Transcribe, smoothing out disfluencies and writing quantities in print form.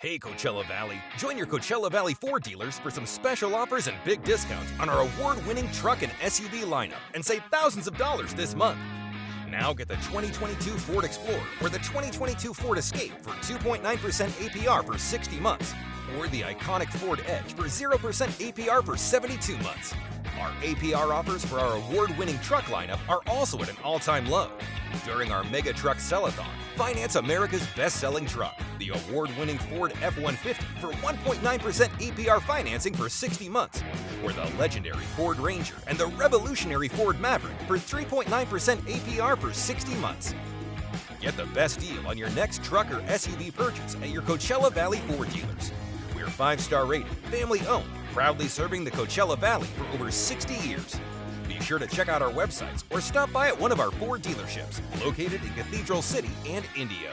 Hey Coachella Valley, join your Coachella Valley Ford dealers for some special offers and big discounts on our award-winning truck and SUV lineup and save thousands of dollars this month. Now get the 2022 Ford Explorer or the 2022 Ford Escape for 2.9% APR for 60 months, or the iconic Ford Edge for 0% APR for 72 months. Our APR offers for our award-winning truck lineup are also at an all-time low. During our mega truck Sellathon, finance America's best-selling truck, the award-winning Ford F-150 for 1.9% APR financing for 60 months, or the legendary Ford Ranger and the revolutionary Ford Maverick for 3.9% APR for 60 months. Get the best deal on your next truck or SUV purchase at your Coachella Valley Ford dealers. We're 5-star rated, family-owned, proudly serving the Coachella Valley for over 60 years. Be sure to check out our websites or stop by at one of our Ford dealerships located in Cathedral City and Indio.